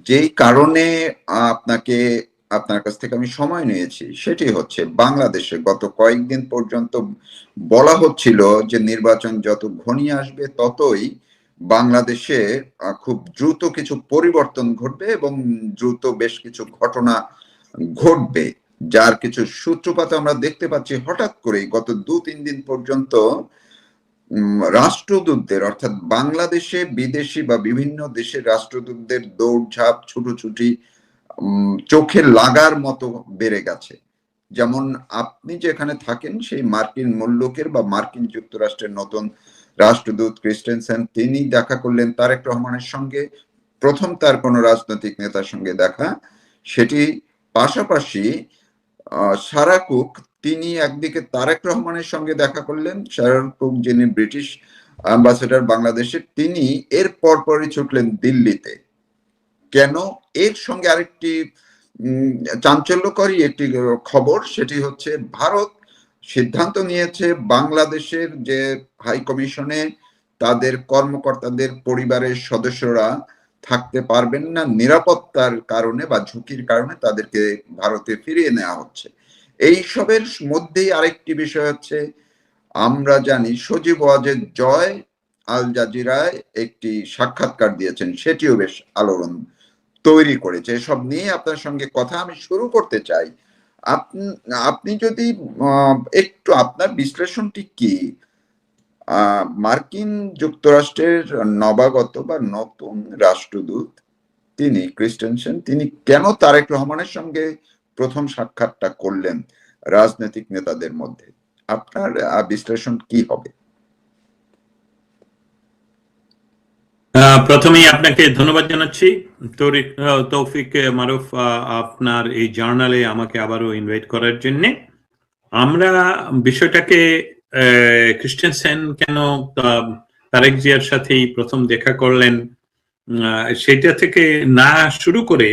যেই কারণে আপনাকে আপনার কাছ থেকে আমি সময় নিয়েছি সেটি হচ্ছে বাংলাদেশে গত কয়েকদিন পর্যন্ত বলা হচ্ছিল যে নির্বাচন যত ঘনিয়ে আসবে ততই বাংলাদেশে খুব দ্রুত কিছু পরিবর্তন ঘটবে এবং দ্রুত বেশ কিছু ঘটনা ঘটবে। যার কিছু সূত্রপাত আমরা দেখতে পাচ্ছি হঠাৎ করেই গত ২-৩ দিন পর্যন্ত রাষ্ট্রদূতদের অর্থাৎ বাংলাদেশে বিদেশি বা বিভিন্ন দেশের রাষ্ট্রদূতদের দৌড়ঝাঁপ ছুটোছুটি চোখে লাগার মতো বেড়ে গেছে। যেমন আপনি যেখানে থাকেন সেই মার্কিন মুলুকের বা মার্কিন যুক্তরাষ্ট্রের নতুন রাষ্ট্রদূত ক্রিস্টেনসেন তিনি দেখা করলেন তারেক রহমানের সঙ্গে। প্রথম তার কোনো রাজনৈতিক নেতার সঙ্গে দেখা। সেটি পাশাপাশি সারা কুক তিনি একদিকে তারেক রহমানের সঙ্গে দেখা করলেন। সারা কুক যিনি ব্রিটিশ অ্যাম্বাসেডর বাংলাদেশের তিনি এর পরপরই ছুটলেন দিল্লিতে। কেন? এর সঙ্গে আরেকটি চাঞ্চল্যকরী একটি খবর সেটি হচ্ছে ভারত সিদ্ধান্ত নিয়েছে বাংলাদেশের যে হাই কমিশনে তাদের কর্মকর্তাদের পরিবারের সদস্যরা থাকতে পারবেন না নিরাপত্তার কারণে বা ঝুঁকির কারণে তাদেরকে ভারতে ফিরিয়ে নেওয়া হচ্ছে। এই সবের মধ্যেই আরেকটি বিষয় হচ্ছে আমরা জানি সজীব ওয়াজেদ জয় আল জাজিরায় একটি সাক্ষাৎকার দিয়েছেন সেটিও বেশ আলোড়ন তৈরি করেছে। এসব নিয়ে আপনার সঙ্গে কথা আমি শুরু করতে চাই। আপনি যদি একটু আপনার বিশ্লেষণটি কি মার্কিন যুক্তরাষ্ট্রের নবাগত বা নতুন রাষ্ট্রদূত তিনি ক্রিস্টেনসেন তিনি কেন তারেক রহমানের সঙ্গে প্রথম সাক্ষাৎটা করলেন রাজনৈতিক নেতাদের মধ্যে? আপনার বিশ্লেষণ কি হবে? প্রথমেই আপনাকে ধন্যবাদ জানাচ্ছি তৌফিক মারুফ আপনার এই জার্নালে আমাকে আবারও ইনভাইট করার জন্য। আমরা বিষয়টাকে ক্রিস্টেনসেন কেন তারেক জিয়ার সাথেই প্রথম দেখা করলেন সেটা থেকে না শুরু করে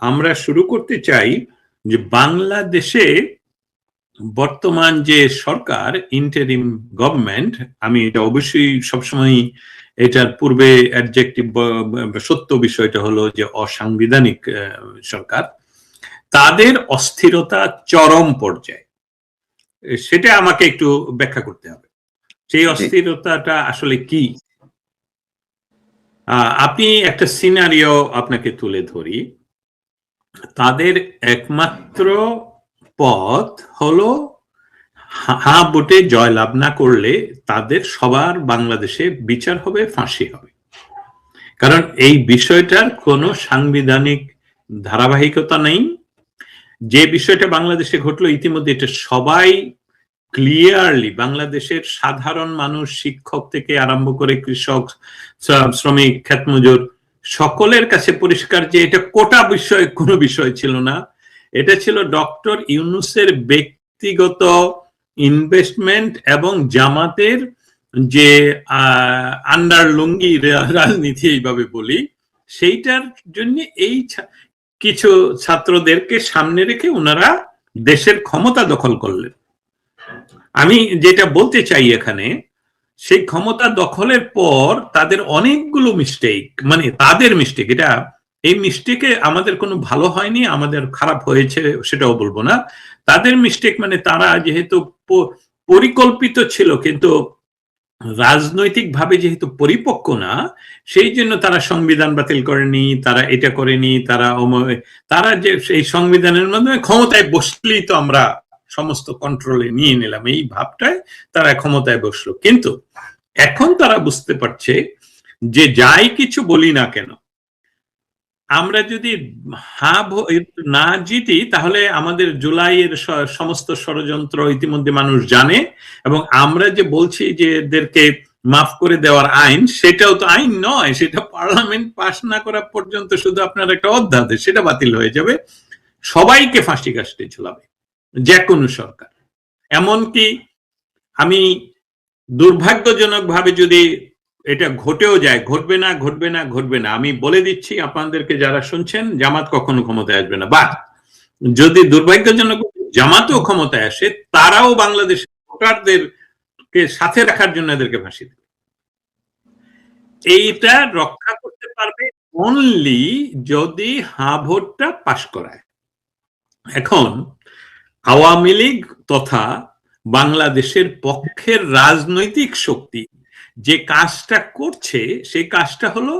আমরা শুরু করতে চাই যে বাংলাদেশে বর্তমান যে সরকার ইন্টারিম গভর্নমেন্ট, আমি এটা অবশ্যই সবসময় এটার পূর্বে অ্যাডজেক্টিভ সত্য বিষয়টা হলো যে অসাংবিধানিক সরকার, তাদের অস্থিরতা চরম পর্যায়ে। সেটা আমাকে একটু ব্যাখ্যা করতে হবে সেই অস্থিরতাটা আসলে কি। আপনি একটা সিনারিও আপনাকে তুলে ধরি। তাদের একমাত্র পথ হলো হা ভোটে জয়লাভ না করলে তাদের সবার বাংলাদেশে বিচার হবে, ফাঁসি হবে। কারণ এই বিষয়টার কোনো সাংবিধানিক ধারাবাহিকতা নেই। যে বিষয়টা বাংলাদেশে ঘটলো ইতিমধ্যে এটা সবাই ক্লিয়ারলি, বাংলাদেশের সাধারণ মানুষ, শিক্ষক থেকে আরম্ভ করে কৃষক, শ্রমিক, ক্ষেতমজুর সকলের কাছে পরিষ্কার যে এটা কোটা বিষয় কোনো বিষয় ছিল না। এটা ছিল ডক্টর ইউনূসের ব্যক্তিগত ইনভেস্টমেন্ট এবং জামাতের যে আন্ডার লুঙ্গি রাজনীতি এইভাবে বলি, সেইটার জন্য এই কিছু ছাত্রদেরকে সামনে রেখে ওনারা দেশের ক্ষমতা দখল করলেন। আমি যেটা বলতে চাই এখানে, সেই ক্ষমতা দখলের পর তাদের অনেকগুলো মিস্টেক, মানে তাদের মিস্টেক, এটা এই মিস্টেকে আমাদের কোনো ভালো হয়নি, আমাদের খারাপ হয়েছে সেটাও বলবো না। তাদের মিস্টেক মানে তারা যেহেতু পরিকল্পিত ছিল কিন্তু রাজনৈতিক ভাবে যেহেতু পরিপক্ক না, সেই জন্য তারা সংবিধান বাতিল করেনি, তারা এটা করেনি, তারা যে এই সংবিধানের মাধ্যমে ক্ষমতায় বসলেই তো আমরা সমস্ত কন্ট্রোলে নিয়ে নিলাম, এই ভাবটায় তারা ক্ষমতায় বসলো। কিন্তু এখন তারা বুঝতে পারছে যে যাই কিছু বলি না কেন, আমরা যদি না জিতি তাহলে আমাদের জুলাইয়ের সমস্ত ষড়যন্ত্র ইতিমধ্যে মানুষ জানে, এবং আমরা যে বলছি যে এদেরকে মাফ করে দেওয়ার আইন, সেটাও তো আইন নয়, সেটা পার্লামেন্ট পাস না করা পর্যন্ত শুধু আপনার একটা অধ্যাদেশ, সেটা বাতিল হয়ে যাবে, সবাইকে ফাঁসি কাস্টে ঝুলাবে যে কোনো সরকার। এমনকি আমি দুর্ভাগ্যজনক ভাবে যদি এটা ঘটেও যায়, ঘটবে না ঘটবে না ঘটবে না, আমি বলে দিচ্ছি আপনাদেরকে যারা শুনছেন, জামাত কখনো ক্ষমতায় আসবে না। বা যদি দুর্ভাগ্যজনক জামাতও ক্ষমতায় আসে, তারাও বাংলাদেশের ভোটারদেরকে সাথে রাখার জন্য এদেরকে ফাঁসি দেবে। এইটা রক্ষা করতে পারবে অনলি যদি হা ভোটটা পাশ করায়। এখন আওয়ামী লীগ তথা বাংলাদেশের পক্ষের রাজনৈতিক শক্তি যে কাজটা করছে সেই কাজটা হলো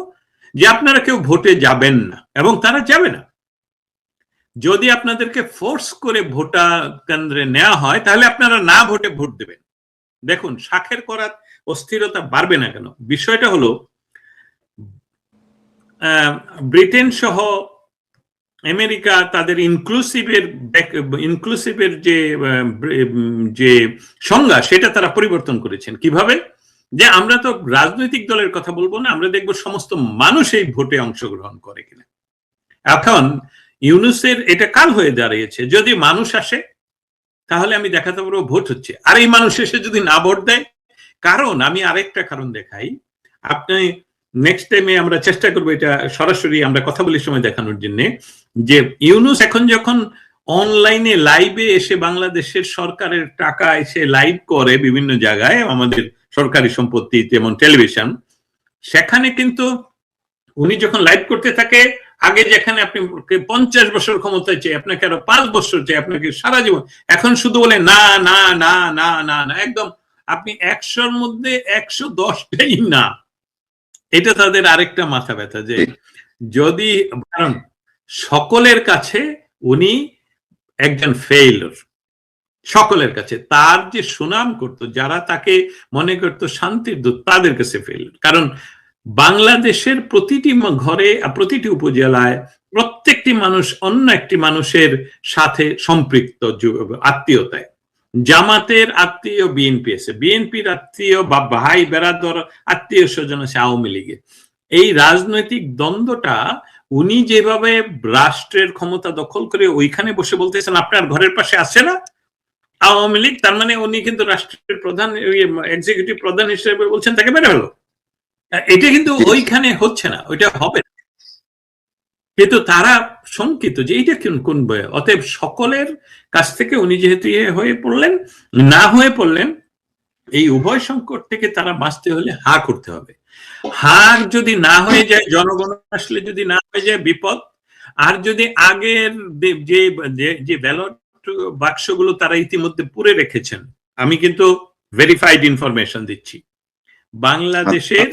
যে আপনারা কেউ ভোটে যাবেন না, এবং তারা যাবে না। যদি আপনাদেরকে ফোর্স করে ভোটার কেন্দ্রে নেওয়া হয় তাহলে আপনারা না ভোটে ভোট দেবেন। দেখুন শাখের করাত অস্থিরতা বাড়বে না কেন? বিষয়টা হলো ব্রিটেন সহ আমেরিকা তাদের ইনক্লুসিভের যে সংজ্ঞা সেটা তারা পরিবর্তন করেছেন। কিভাবে? যে আমরা তো রাজনৈতিক দলের কথা বলবো না, আমরা দেখবো সমস্ত মানুষ এই ভোটে অংশগ্রহণ করে কিনা। এখন ইউনূসের এটা কাল হয়ে দাঁড়িয়েছে, যদি মানুষ আসে তাহলে আমি দেখাতে পারবো ভোট হচ্ছে, আর এই মানুষ এসে যদি না ভোট দেয়। কারণ আমি আরেকটা কারণ দেখাই, আপনি নেক্সট টাইমে আমরা চেষ্টা করবো এটা সরাসরি আমরা কথা বলির সময় দেখানোর জন্য, যে ইউনূস এখন যখন অনলাইনে লাইভে এসে বাংলাদেশের সরকারের টাকা এসে লাইভ করে বিভিন্ন জায়গায়, আমাদের সরকারি সম্পত্তি যেমন টেলিভিশন, সেখানে কিন্তু উনি যখন লাইভ করতে থাকে, আগে যেখানে আপনি 50 বছর ক্ষমতায় চাই, আপনাকে আরো 5 বছর চাই, আপনাকে সারা জীবন, এখন শুধু বলে না না না না না না, একদম আপনি 100-র মধ্যে 110টাই না। এটা তাদের আরেকটা মাথা ব্যথা, যে যদি, কারণ সকলের কাছে উনি একজন ফেইলর, সকলের কাছে তার যে সুনাম করতো, যারা তাকে মনে করতো শান্তির দূত, তাদের কাছে ফেইলর। কারণ বাংলাদেশের প্রতিটি ঘরে, প্রতিটি উপজেলায় প্রত্যেকটি মানুষ অন্য একটি মানুষের সাথে সম্পৃক্ত আত্মীয়তায়। জামাতের আত্মীয় বিএনপি আছে, বিএনপির আত্মীয় বা ভাই বেরাদর আত্মীয় স্বজন আছে আওয়ামী লীগের। এই রাজনৈতিক দ্বন্দ্বটা উনি যেভাবে রাষ্ট্রের ক্ষমতা দখল করে ওইখানে বসে বলতেছেন আপনার ঘরের পাশে আছে না আওয়ামী লীগ, তার মানে উনি কিন্তু রাষ্ট্রের প্রধান, এক্সিকিউটিভ প্রধান হিসেবে বলছেন তাকে মেরে ফেলো। এটা কিন্তু ওইখানে হচ্ছে না, ওইটা হবে না। কিন্তু তারা শঙ্কিত যে এইটা কোন বয়ে। অতএব সকলের কাছ থেকে উনি যেহেতু হয়ে পড়লেন, না হয়ে পড়লেন, এই উভয় সংকট থেকে তারা বাঁচতে হলে হা করতে হবে। হার যদি না হয়ে যায়, জনগণ আসলে যদি না হয়ে যায় বিপদ। আর যদি আগের যে ব্যালট বাক্সগুলো তারা ইতিমধ্যে পুরে রেখেছেন, আমি কিন্তু ভেরিফাইড ইনফরমেশন দিচ্ছি, বাংলাদেশের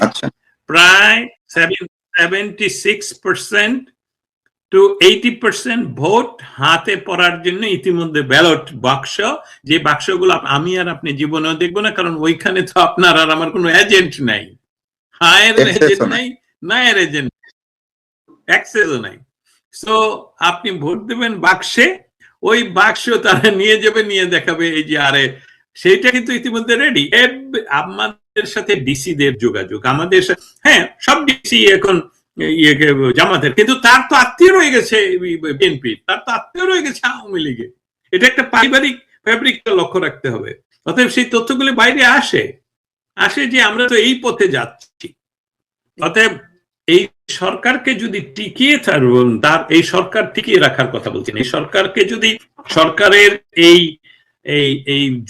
প্রায় 76% to 80% ভোট হাতে পড়ার জন্য ইতিমধ্যে ব্যালট বাক্স, যে বাক্সগুলো আমি আর আপনি জীবনেও দেখবো না, কারণ ওইখানে তো আপনার আর আমার কোনো এজেন্ট নাই, হায়ের এজেন্ট নাই, নায়ের এজেন্ট, অ্যাক্সেসও নাই। সো আপনি ভোট দেবেন বাক্সে, ওই বাক্স তারা নিয়ে যাবে, নিয়ে দেখাবে এই যে আরে, সেইটা কিন্তু ইতিমধ্যে রেডি। আমাদের সাথে ডিসিদের যোগাযোগ, আমাদের হ্যাঁ সব ডিসি এখন জামাতের, কিন্তু তার তো আত্মীয় রয়ে গেছে বিএনপি, তার তো আত্মীয় রয়ে গেছে আওয়ামী লীগে। এটা একটা পারিবারিক ফ্যাব্রিকটা লক্ষ্য রাখতে হবে। অতএব সেই তথ্যগুলি বাইরে আসে যে আমরা তো এই পথে যাচ্ছি। অতএব এই সরকারকে যদি টিকিয়ে থাকবেন, তার এই সরকার টিকিয়ে রাখার কথা বলছেন, এই সরকারকে যদি সরকারের এই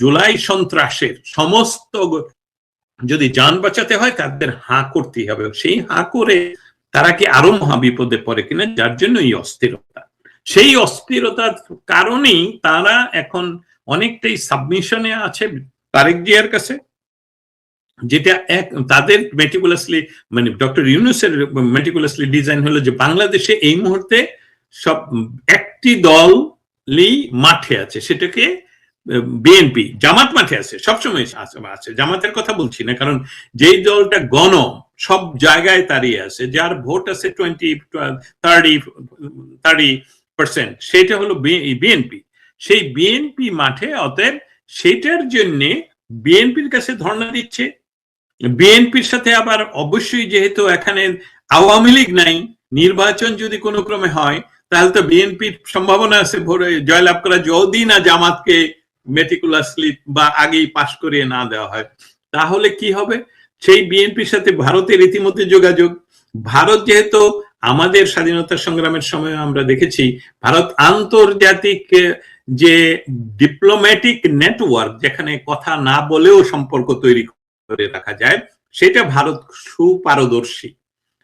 জুলাই সন্ত্রাসের সমস্ত যদি যান বাঁচাতে হয়, তাদের হা করতেই হবে। সেই হা করে তারা কি আরো মহাবিপদে পড়ে কিনা, যার জন্য এই অস্থিরতা, সেই অস্থিরতার কারণেই তারা এখন অনেকটাই সাবমিশনে আছে তারেক জিয়ার কাছে, যেটা তাদের মেটিকুলাসলি, মানে ডক্টর ইউনূসের মেটিকুলাসলি ডিজাইন হলো যে বাংলাদেশে এই মুহূর্তে সব একটি দলই মাঠে আছে, সেটাকে বিএনপি। জামাত মাঠে আছে, সবসময় আছে, জামাতের কথা বলছি না, কারণ যেই দলটা গণ সব জায়গায় দাঁড়িয়ে আছে, যার ভোট আছে 20-30%, সেটা হলো বিএনপি। সেই বিএনপি মাঠে, অতএব সেটার জন্য বিএনপির কাছে ধর্ণা দিচ্ছে। বিএনপির সাথে আবার অবশ্যই, যেহেতু এখানে আওয়ামী লীগ নাই, নির্বাচন যদি কোনো ক্রমে হয় তাহলে তো বিএনপির সম্ভাবনা আছে ভোরে জয়লাভ করা, যদি না জামাতকে মেটিকুলাসলি বা আগেই পাশ করিয়ে না দেওয়া হয়। তাহলে কি হবে? সেই বিএনপির সাথে ভারতের ইতিমধ্যে যোগাযোগ। ভারত যেহেতু আমাদের স্বাধীনতা সংগ্রামের সময় আমরা দেখেছি, ভারত আন্তর্জাতিক যে ডিপ্লোম্যাটিক নেটওয়ার্ক, যেখানে কথা না বলেও সম্পর্ক তৈরি করে রাখা যায়, সেটা ভারত সুপারদর্শী।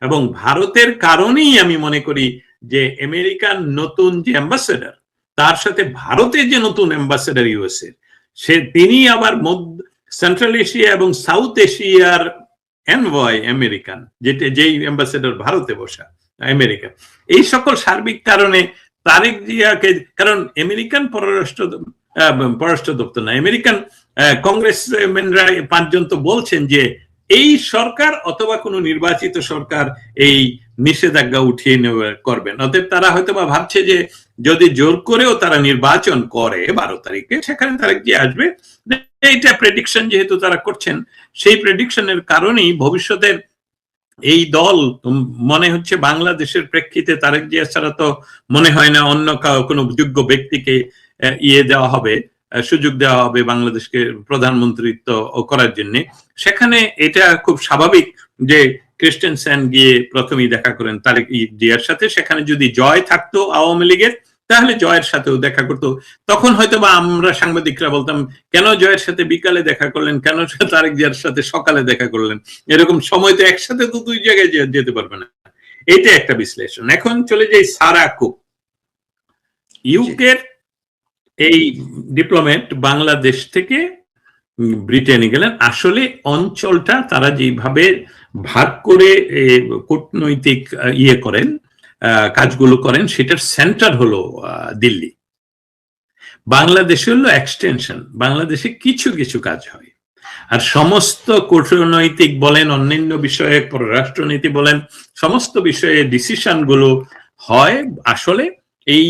এবং ভারতের কারণেই আমি মনে করি যে আমেরিকান নতুন যে অ্যাম্বাসেডর, তার সাথে ভারতের যে নতুন অ্যাম্বাসেডর ইউএসএ, তিনি আবার সেন্ট্রাল এশিয়া এবং সাউথ এশিয়ার এনভয় আমেরিকান, যেই অ্যাম্বাসেডর ভারতে বসা আমেরিকা। এই সকল সার্বিক কারণে তারেক জিয়াকে, কারণ আমেরিকান পররাষ্ট্র দপ্তর না, আমেরিকান কংগ্রেসম্যানরা 5 জন তো বলছেন যে এই সরকার অথবা কোনো নির্বাচিত সরকার এই নিষেধাজ্ঞা উঠিয়ে করবেন। অতএব তারা হয়তো বা ভাবছে যে যদি জোর করেও তারা নির্বাচন করে 12 তারিখে, সেখানে তারেক জিয়া আসবে। এইটা প্রেডিকশন যেহেতু তারা করছেন, সেই প্রেডিকশনের কারণেই ভবিষ্যতের এই দল মনে হচ্ছে বাংলাদেশের প্রেক্ষিতে তারেক জিয়া ছাড়া তো মনে হয় না অন্য কোনো যোগ্য ব্যক্তিকে দেওয়া হবে, সুযোগ দেওয়া হবে বাংলাদেশকে প্রধানমন্ত্রিত্ব করার জন্য। সেখানে এটা খুব স্বাভাবিক যে ক্রিস্টেনসেন গিয়ে প্রথমেই দেখা করেন তারেক জিয়ার সাথে। সেখানে যদি জয় থাকতো আওয়ামী লীগের, তাহলে জয়ের সাথেও দেখা করতো। তখন হয়তো বা আমরা সাংবাদিকরা বলতাম, কেন জয়ের সাথে বিকালে দেখা করলেন, কেন তারেক জিয়ার সাথে সকালে দেখা করলেন? এরকম সময় তো একসাথে তো 2 জায়গায় যেতে পারবে না। এটা একটা বিশ্লেষণ। এখন চলে যাই সারা কুক, ইউকের এই ডিপ্লোমেট বাংলাদেশ থেকে ব্রিটেনে গেলেন। আসলে অঞ্চলটা তারা যেভাবে ভাগ করে কূটনৈতিক করেন, কাজগুলো করেন, সেটার সেন্টার হলো দিল্লি। বাংলাদেশ হলো এক্সটেনশন। বাংলাদেশে কিছু কিছু কাজ হয়, আর সমস্ত কূটনৈতিক বলেন, অন্যান্য বিষয়ে পররাষ্ট্রনীতি বলেন, সমস্ত বিষয়ে ডিসিশন গুলো হয় আসলে এই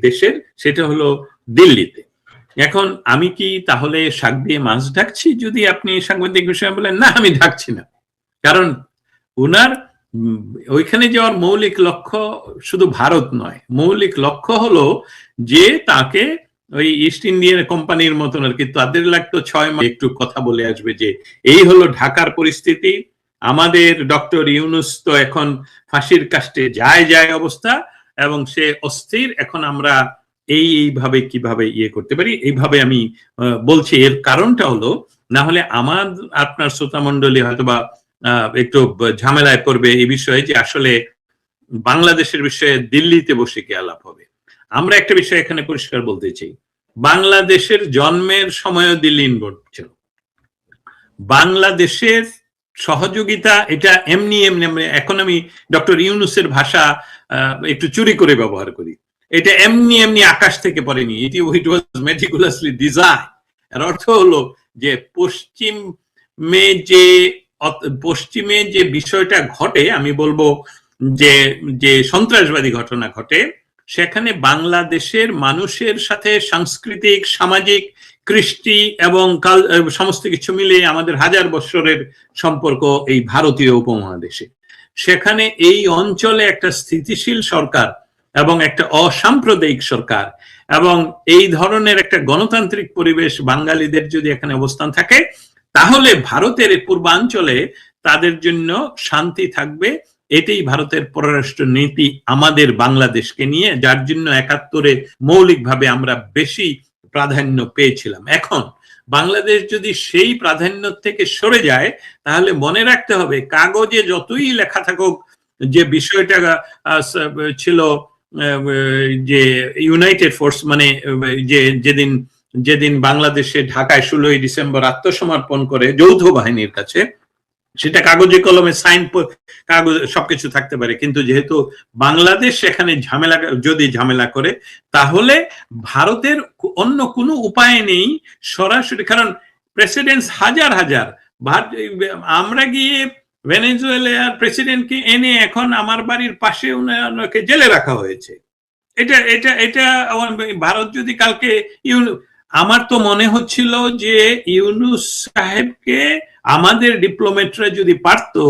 দেশের, সেটা হলো দিল্লিতে। এখন আমি কি তাহলে শাক দিয়ে মাছ ঢাকছি যদি আপনি সাংবাদিক বিষয়ে বলেন? না, আমি ঢাকছি না। কারণ উনার ওইখানে যাওয়ার মৌলিক লক্ষ্য শুধু ভারত নয়, মৌলিক লক্ষ্য হলো যে তাকে ওই ইস্ট ইন্ডিয়ান কোম্পানির মতন আর কি, তাদের লাগতো 6 মাস একটু কথা বলে আসবে যে এই হলো ঢাকার পরিস্থিতি, আমাদের ডক্টর ইউনূস তো এখন ফাঁসির কাস্টে যায় অবস্থা, এবং সে অস্থির, এখন আমরা এইভাবে কিভাবে করতে পারি, এইভাবে আমি বলছি। এর কারণটা হলো, না হলে আমার আপনার শ্রোতা মন্ডলী হয়তোবা একটু ঝামেলায় পড়বে এই বিষয়ে যে আসলে বাংলাদেশের বিষয়ে দিল্লিতে বসে কি আলাপ হবে। আমরা একটা বিষয় এখানে পরিষ্কার বলতে চাই, বাংলাদেশের জন্মের সময়ও দিল্লি ইনভলভ ছিল। বাংলাদেশের সহযোগিতা এটা এমনি, এখন আমি ডক্টর ইউনূসের ভাষা একটু চুরি করে ব্যবহার করি, এটা এমনি আকাশ থেকে পড়েনি, ইট ওয়াজ মেটিকুলাসলি ডিজাইন। এর অর্থ হলো যে পশ্চিমে যে বিষয়টা ঘটে, আমি বলবো যে সন্ত্রাসবাদী ঘটনা ঘটে, সেখানে বাংলাদেশের মানুষের সাথে সাংস্কৃতিক, সামাজিক, কৃষ্টি এবং সমস্ত কিছু মিলিয়ে আমাদের 1000 বছরের সম্পর্ক এই ভারতীয় উপমহাদেশে। সেখানে এই অঞ্চলে একটা স্থিতিশীল সরকার এবং একটা অসাম্প্রদায়িক সরকার এবং এই ধরনের একটা গণতান্ত্রিক পরিবেশ বাঙালিদের যদি এখানে অবস্থান থাকে, তাহলে ভারতের পূর্বাঞ্চলে তাদের জন্য শান্তি থাকবে। এটাই ভারতের পররাষ্ট্র নীতি আমাদের বাংলাদেশকে নিয়ে, যার জন্য 71-এ মৌলিকভাবে আমরা বেশি প্রাধান্য পেয়েছিলাম। এখন বাংলাদেশ যদি সেই প্রাধান্য থেকে সরে যায়, তাহলে মনে রাখতে হবে কাগজে যতই লেখা থাকুক যে বিষয়টা ছিল যে ইউনাইটেড ফোর্স, মানে যেদিন বাংলাদেশে ঢাকায় 16ই ডিসেম্বর আত্মসমর্পণ করে যৌথ বাহিনীর কাছে, সেটা কাগজে কলমে সাইন, কাগজ সবকিছু থাকতে পারে, কিন্তু যেহেতু বাংলাদেশ সেখানে ঝামেলা করে, তাহলে ভারতের অন্য কোনো উপায় নেই সরাসরি। কারণ প্রেসিডেন্ট হাজার আমরা গিয়ে ভেনেজুয়েলার প্রেসিডেন্টকে এনে এখন আমার বাড়ির পাশে ওনাকে জেলে রাখা হয়েছে। এটা ভারত যদি কালকে আমার তো মনে হচ্ছিল যে ইউনূস সাহেবকে আমাদের ডিপ্লোমেটরা যদি পারতো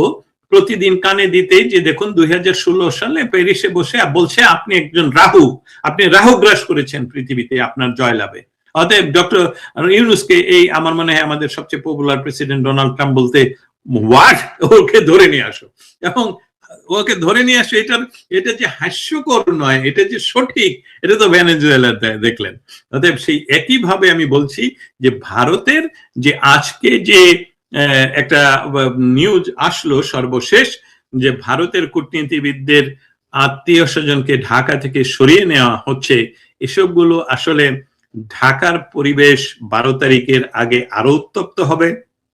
প্রতিদিন কানে দিতে যে দেখুন 2016 সালে প্যারিসে বসে বলছে আপনি একজন আপনি রাহু গ্রাস করেছেন পৃথিবীতে আপনার জয়লাভে। অতএব ডক্টর ইউনূসকে আমার মনে হয় আমাদের সবচেয়ে পপুলার প্রেসিডেন্ট ডোনাল্ড ট্রাম্প বলতে ওকে ধরে নিয়ে আসো, এবং ওকে ধরে নিয়ে আসো। এটা যে হাস্যকর নয়, এটা যে সঠিক, এটা তো ভেনেজুয়েলা দেখলেন। অতএব সেই একইভাবে আমি বলছি যে ভারতের যে আজকে যে একটা নিউজ আসলো সর্বশেষ, যে ভারতের কূটনীতিবিদদের আত্মীয় স্বজনকে ঢাকা থেকে সরিয়ে নেওয়া হচ্ছে, এসবগুলো আসলে ঢাকার পরিবেশ 12 তারিখের আগে আরো উত্তপ্ত হবে।